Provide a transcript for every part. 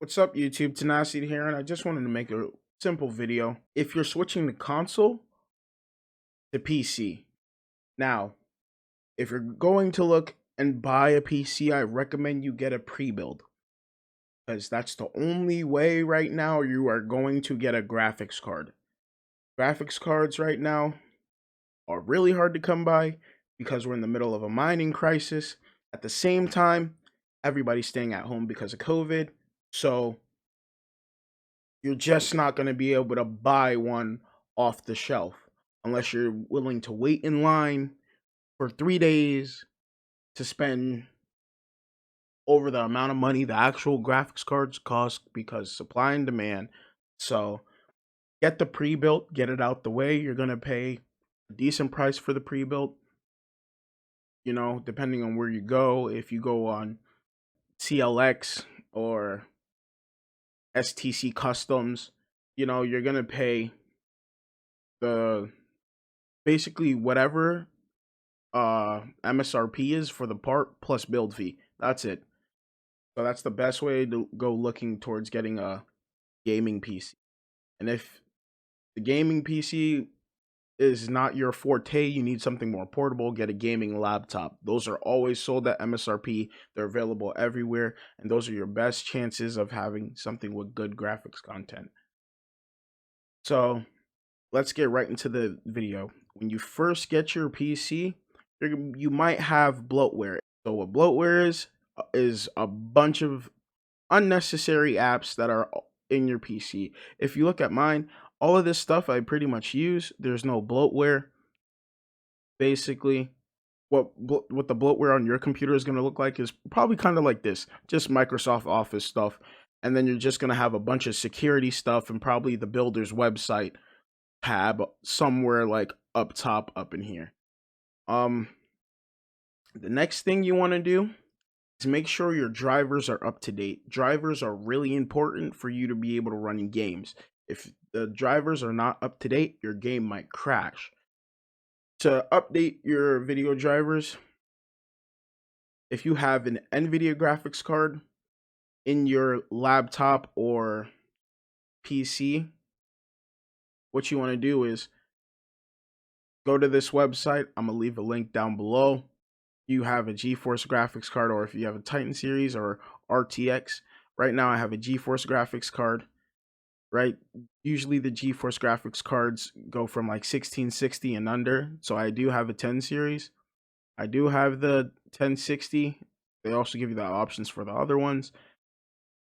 What's up, YouTube? Tenacity here, and I just wanted to make a simple video. If you're switching the console to PC, now, if you're going to look and buy a PC, I recommend you get a pre-build because that's the only way right now you are going to get a graphics card. Graphics cards right now are really hard to come by because we're in the middle of a mining crisis. At the same time, everybody's staying at home because of COVID, so you're just not going to be able to buy one off the shelf unless you're willing to wait in line for 3 days to spend over the amount of money the actual graphics cards cost because supply and demand. So get the pre-built, get it out the way. You're going to pay a decent price for the pre-built, depending on where you go. If you go on CLX or STC Customs, you're going to pay the basically whatever MSRP is for the part plus build fee. That's it. So that's the best way to go looking towards getting a gaming PC. And if the gaming PC is not your forte, you need something more portable, get a gaming laptop. Those are always sold at MSRP. They're available everywhere, and those are your best chances of having something with good graphics content. So let's get right into the video. When you first get your PC, you might have bloatware. So what bloatware is a bunch of unnecessary apps that are in your PC. If you look at mine, all of this stuff I pretty much use. There's no bloatware. Basically, what the bloatware on your computer is going to look like is probably kind of like this, just Microsoft Office stuff. And then you're just going to have a bunch of security stuff and probably the builder's website tab somewhere like up top up in here. The next thing you want to do is make sure your drivers are up to date. Drivers are really important for you to be able to run games. If the drivers are not up to date, your game might crash. To update your video drivers, if you have an NVIDIA graphics card in your laptop or PC, what you want to do is go to this website. I'm going to leave a link down below. You have a GeForce graphics card, or if you have a Titan series or RTX. Right now I have a GeForce graphics card, right? Usually the GeForce graphics cards go from like 1660 and under. So I do have a 10 series. I do have the 1060. They also give you the options for the other ones.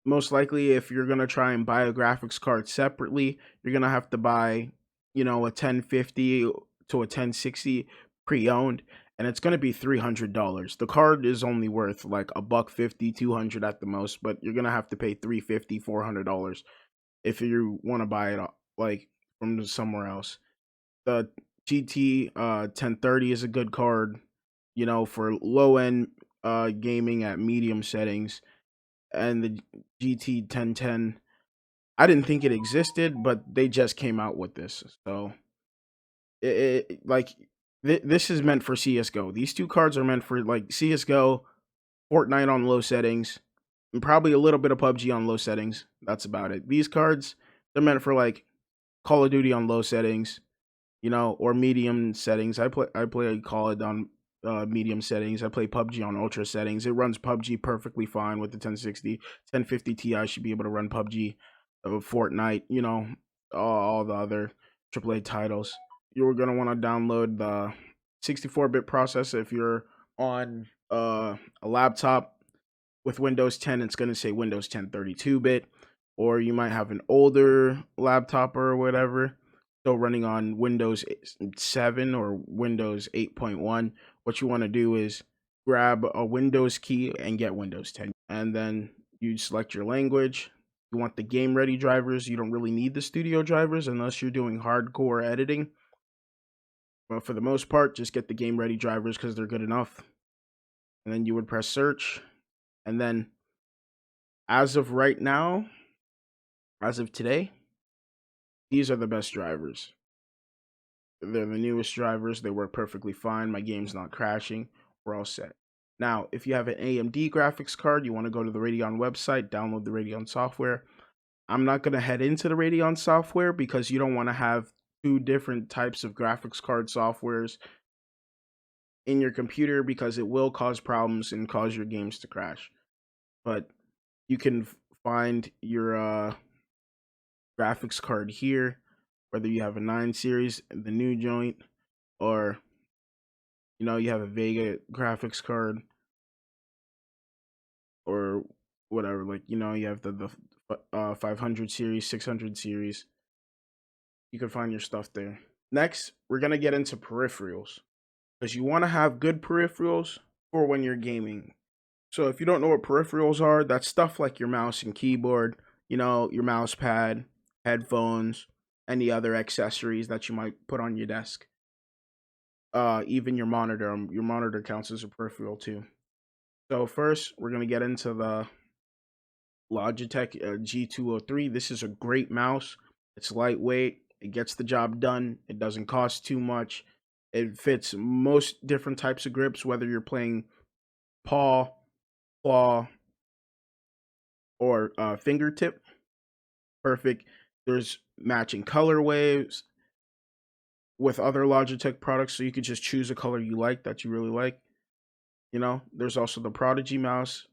Most likely, if you're going to try and buy a graphics card separately, you're going to have to buy, a 1050 to a 1060 pre-owned, and it's going to be $300. The card is only worth like $150, $200 at the most, but you're going to have to pay $350, $400 if you want to buy it like from somewhere else. The GT 1030 is a good card, for low end gaming at medium settings. And the GT 1010, I didn't think it existed, but they just came out with this. So this is meant for CS:GO. These two cards are meant for like CS:GO, Fortnite on low settings, and probably a little bit of PUBG on low settings. That's about it. These cards, they're meant for like Call of Duty on low settings, or medium settings. I play Call it on medium settings. I play PUBG on ultra settings. It runs PUBG perfectly fine with the 1060. 1050 Ti should be able to run PUBG, Fortnite, all the other AAA titles. You're going to want to download the 64-bit processor. If you're on a laptop with Windows 10, it's going to say Windows 10 32-bit, or you might have an older laptop or whatever, so running on Windows 7 or Windows 8.1. What you want to do is grab a Windows key and get Windows 10. And then you select your language. You want the game ready drivers. You don't really need the studio drivers unless you're doing hardcore editing. But for the most part, just get the game ready drivers because they're good enough. And then you would press search. And then as of right now, as of today, these are the best drivers. They're the newest drivers. They work perfectly fine. My game's not crashing. We're all set. Now, if you have an AMD graphics card, you want to go to the Radeon website, download the Radeon software. I'm not going to head into the Radeon software because you don't want to have two different types of graphics card softwares in your computer because it will cause problems and cause your games to crash. But you can find your graphics card here, whether you have a 9 series, the new joint, or you have a Vega graphics card or whatever. Like you have the 500 series, 600 series. You can find your stuff there. Next, we're gonna get into peripherals because you want to have good peripherals for when you're gaming. So if you don't know what peripherals are, that's stuff like your mouse and keyboard, your mouse pad, headphones, any other accessories that you might put on your desk. Even your monitor. Your monitor counts as a peripheral too. So first, we're gonna get into the Logitech G203. This is a great mouse. It's lightweight. It gets the job done. It doesn't cost too much. It fits most different types of grips, whether you're playing paw, claw, or fingertip. Perfect. There's matching color waves with other Logitech products, so you could just choose a color you like that you really like. There's also the Prodigy mouse,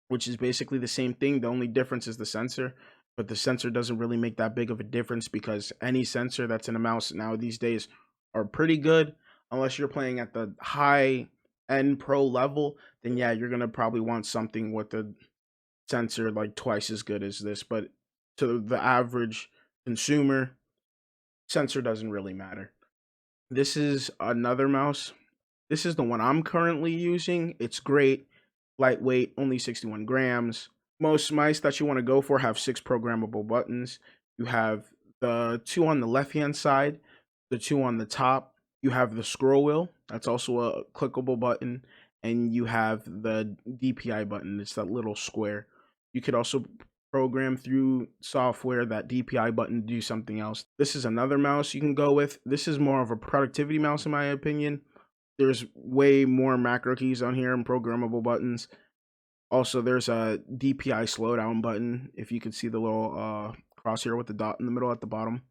which is basically the same thing. The only difference is the sensor, but the sensor doesn't really make that big of a difference because any sensor that's in a mouse now these days are pretty good. Unless you're playing at the high end pro level, then yeah, you're gonna probably want something with a sensor like twice as good as this. But to the average consumer, sensor doesn't really matter. This is another mouse. This is the one I'm currently using. It's great, lightweight, only 61 grams. Most mice that you want to go for have 6 programmable buttons. You have the 2 on the left-hand side, the 2 on the top. You have the scroll wheel. That's also a clickable button. And you have the DPI button. It's that little square. You could also program through software that DPI button to do something else. This is another mouse you can go with. This is more of a productivity mouse in my opinion. There's way more macro keys on here and programmable buttons. Also, there's a DPI slowdown button. If you could see the little crosshair with the dot in the middle at the bottom,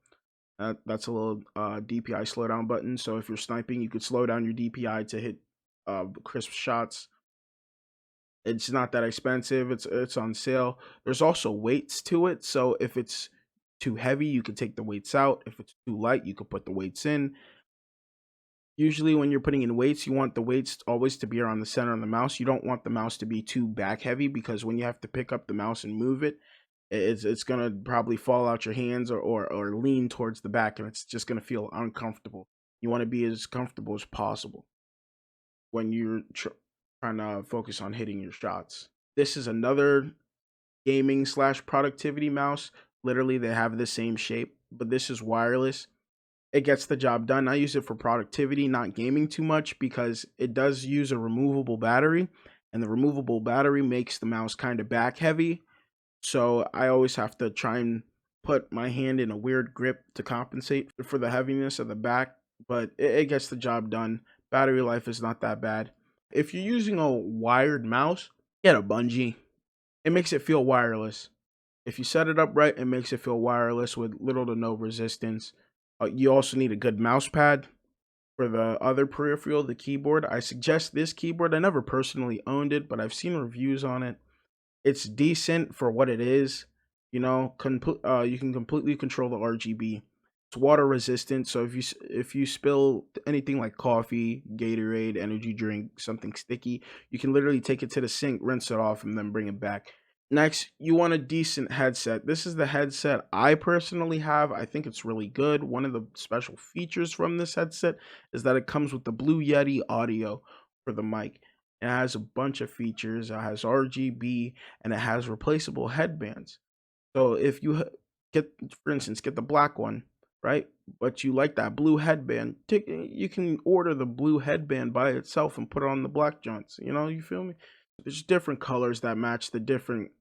that's a little DPI slowdown button. So if you're sniping, you could slow down your DPI to hit crisp shots. It's not that expensive. It's on sale. There's also weights to it. So if it's too heavy, you could take the weights out. If it's too light, you could put the weights in. Usually when you're putting in weights, you want the weights always to be around the center of the mouse. You don't want the mouse to be too back heavy because when you have to pick up the mouse and move it, it's gonna probably fall out your hands or lean towards the back, and it's just gonna feel uncomfortable. You want to be as comfortable as possible when you're trying to focus on hitting your shots. This is another gaming / productivity mouse. Literally, they have the same shape, but this is wireless. It gets the job done. I use it for productivity, not gaming too much, because it does use a removable battery, and the removable battery makes the mouse kind of back heavy. So I always have to try and put my hand in a weird grip to compensate for the heaviness of the back, but it gets the job done. Battery life is not that bad. If you're using a wired mouse, get a Bungee. It makes it feel wireless. If you set it up right, it makes it feel wireless with little to no resistance. You also need a good mouse pad for the other peripheral, the keyboard. I suggest this keyboard. I never personally owned it, but I've seen reviews on it. It's decent for what it is. You can completely control the RGB. It's water resistant, so if you spill anything like coffee, Gatorade, energy drink, something sticky, you can literally take it to the sink, rinse it off, and then bring it back. Next, you want a decent headset. This is the headset I personally have. I think it's really good. One of the special features from this headset is that it comes with the Blue Yeti audio for the mic. It has a bunch of features. It has RGB and it has replaceable headbands. So if you for instance, get the black one, right? But you like that blue headband, you can order the blue headband by itself and put it on the black joints. You feel me? There's different colors that match the different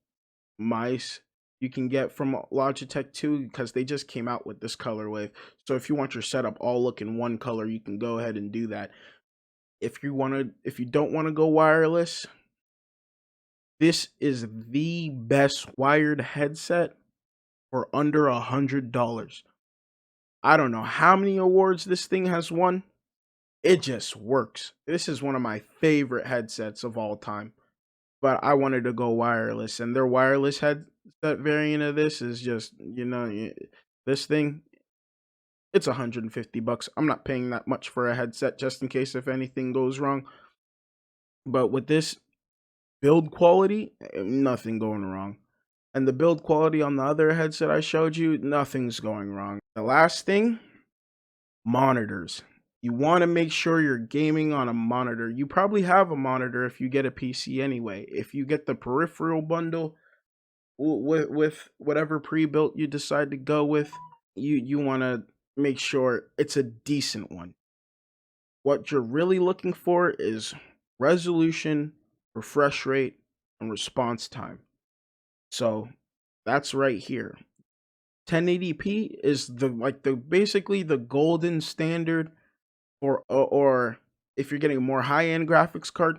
mice you can get from Logitech too, because they just came out with this color wave. So if you want your setup all look in one color, you can go ahead and do that. if you don't want to go wireless, this is the best wired headset for under $100. I don't know how many awards this thing has won. It just works. This is one of my favorite headsets of all time. But I wanted to go wireless, and their wireless headset variant of this is just, this thing, it's $150. I'm not paying that much for a headset just in case if anything goes wrong. But with this build quality, nothing going wrong. And the build quality on the other headset I showed you, nothing's going wrong. The last thing, monitors. You want to make sure you're gaming on a monitor. You probably have a monitor if you get a PC anyway. If you get the peripheral bundle with whatever pre-built you decide to go with, you want to make sure it's a decent one. What you're really looking for is resolution, refresh rate, and response time. So that's right here. 1080p is the basically the golden standard for, or if you're getting a more high-end graphics card,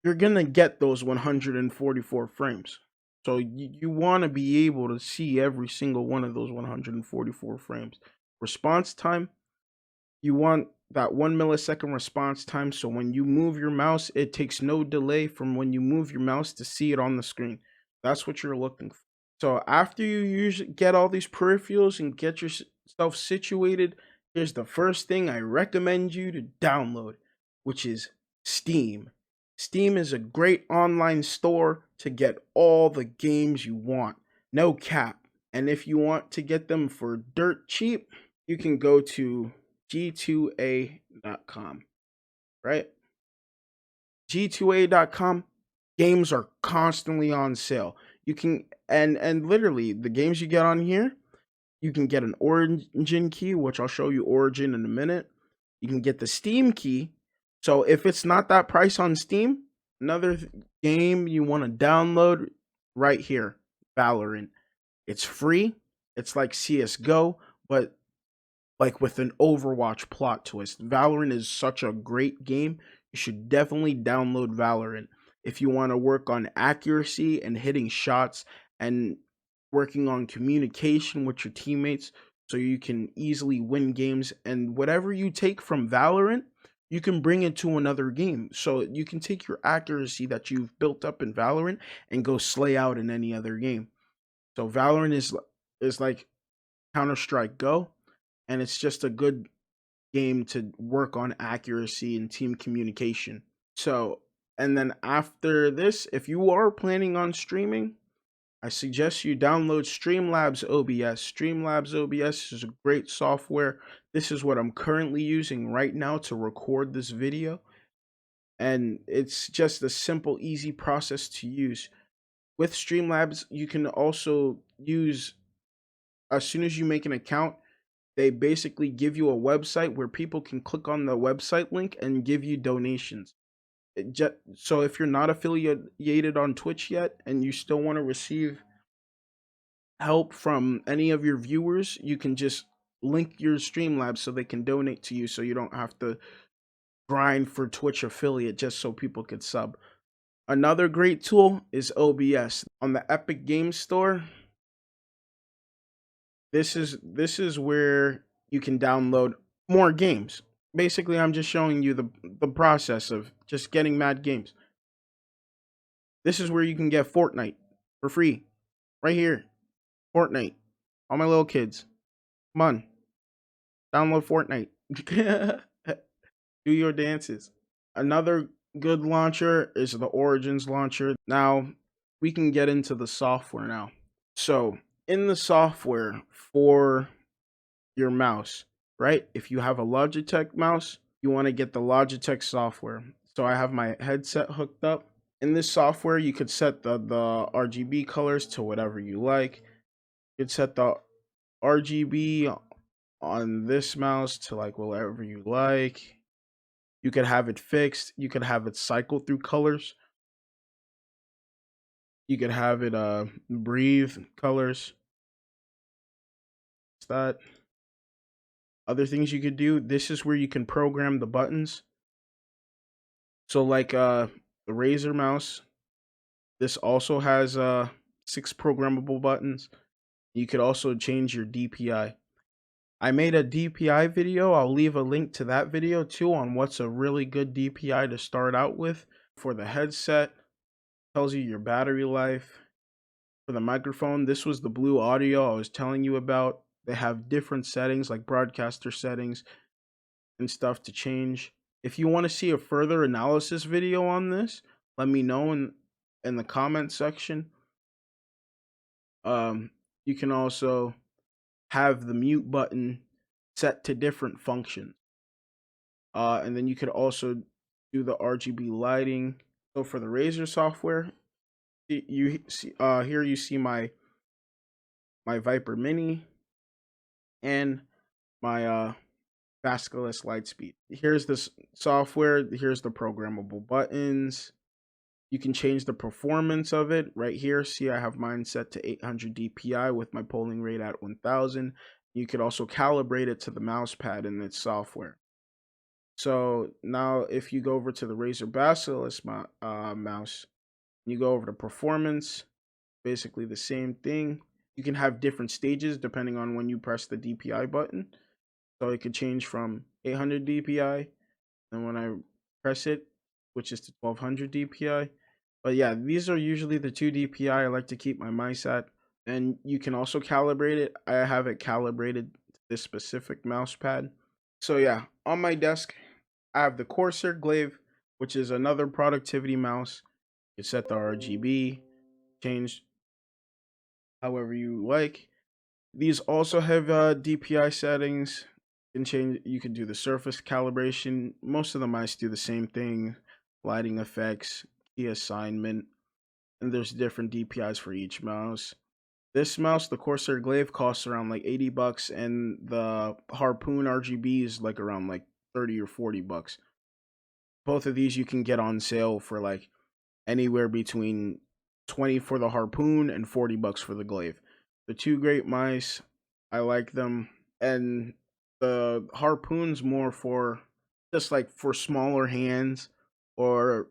you're gonna get those 144 frames. So you want to be able to see every single one of those 144 frames. Response time, you want that 1 millisecond response time, so when you move your mouse, it takes no delay from when you move your mouse to see it on the screen. That's what you're looking for. So after you usually get all these peripherals and get yourself situated, here's the first thing I recommend you to download, which is Steam. Steam is a great online store to get all the games you want. No cap. And if you want to get them for dirt cheap, you can go to g2a.com, right? g2a.com, games are constantly on sale. You can and literally the games you get on here, you can get an Origin key, which I'll show you Origin in a minute. You can get the Steam key. So if it's not that price on Steam, another game you want to download right here, Valorant. It's free. It's like CS:GO, but like with an Overwatch plot twist. Valorant is such a great game. You should definitely download Valorant if you want to work on accuracy and hitting shots and working on communication with your teammates so you can easily win games. And whatever you take from Valorant, you can bring it to another game. So you can take your accuracy that you've built up in Valorant and go slay out in any other game. So Valorant is like Counter-Strike Go, and it's just a good game to work on accuracy and team communication. So, and then after this, if you are planning on streaming, I suggest you download Streamlabs OBS. Streamlabs OBS is a great software. This is what I'm currently using right now to record this video. And it's just a simple, easy process to use. With Streamlabs, you can also use, as soon as you make an account, they basically give you a website where people can click on the website link and give you donations. So if you're not affiliated on Twitch yet and you still want to receive help from any of your viewers, you can just link your Streamlabs so they can donate to you, so you don't have to grind for Twitch affiliate just so people could sub. Another great tool is OBS. On the Epic Games Store, this is where you can download more games. Basically, I'm just showing you the process of just getting mad games. This is where you can get Fortnite for free. Right here. Fortnite. All my little kids. Come on. Download Fortnite. Do your dances. Another good launcher is the Origins launcher. Now, we can get into the software now. So, in the software for your mouse, right? If you have a Logitech mouse, you want to get the Logitech software. So I have my headset hooked up. In this software, you could set the RGB colors to whatever you like. You could set the RGB on this mouse to like whatever you like. You could have it fixed. You could have it cycle through colors. You could have it breathe colors. That. Other things you could do, this is where you can program the buttons. So like the Razer mouse, this also has 6 programmable buttons. You could also change your DPI. I made a DPI video. I'll leave a link to that video too on what's a really good DPI to start out with. For the headset, tells you your battery life. For the microphone, this was the Blue Audio I was telling you about. They have different settings like broadcaster settings and stuff to change. If you want to see a further analysis video on this, let me know in the comment section. You can also have the mute button set to different functions. And then you could also do the RGB lighting. So for the Razer software, you see here you see my Viper Mini and my Basilisk Lightspeed. Here's this software. Here's the programmable buttons. You can change the performance of it right here. See, I have mine set to 800 DPI with my polling rate at 1000. You could also calibrate it to the mouse pad in its software. So now if you go over to the Razer Basilisk mouse, you go over to performance, basically the same thing. You can have different stages depending on when you press the DPI button. So it could change from 800 DPI, and when I press it, switches to 1200 DPI. But yeah, these are usually the 2 DPI I like to keep my mice at. And you can also calibrate it. I have it calibrated to this specific mouse pad. So yeah, on my desk, I have the Corsair Glaive, which is another productivity mouse. You set the RGB, change however you like. These also have DPI settings. You can change. You can do the surface calibration. Most of the mice do the same thing. Lighting effects, key assignment, and there's different DPIs for each mouse. This mouse, the Corsair Glaive, costs around like $80, and the Harpoon RGB is like around like 30 or 40 bucks. Both of these you can get on sale for like anywhere between 20 for the Harpoon and 40 bucks for the Glaive. The two great mice, I like them, and the Harpoon's more for just like for smaller hands or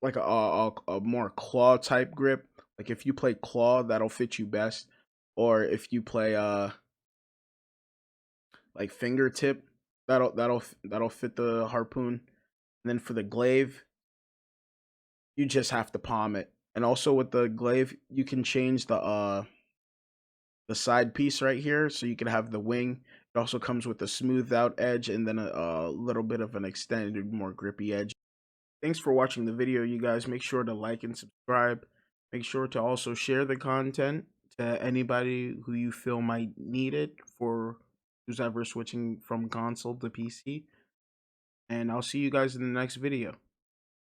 like a more claw type grip. Like if you play claw, that'll fit you best. Or if you play like fingertip, that'll fit the Harpoon. And then for the Glaive, you just have to palm it. And also with the Glaive, you can change the side piece right here, so you can have the wing. It also comes with a smoothed out edge and then a little bit of an extended, more grippy edge. Thanks for watching the video, you guys. Make sure to like and subscribe. Make sure to also share the content to anybody who you feel might need it, for who's ever switching from console to PC. And I'll see you guys in the next video.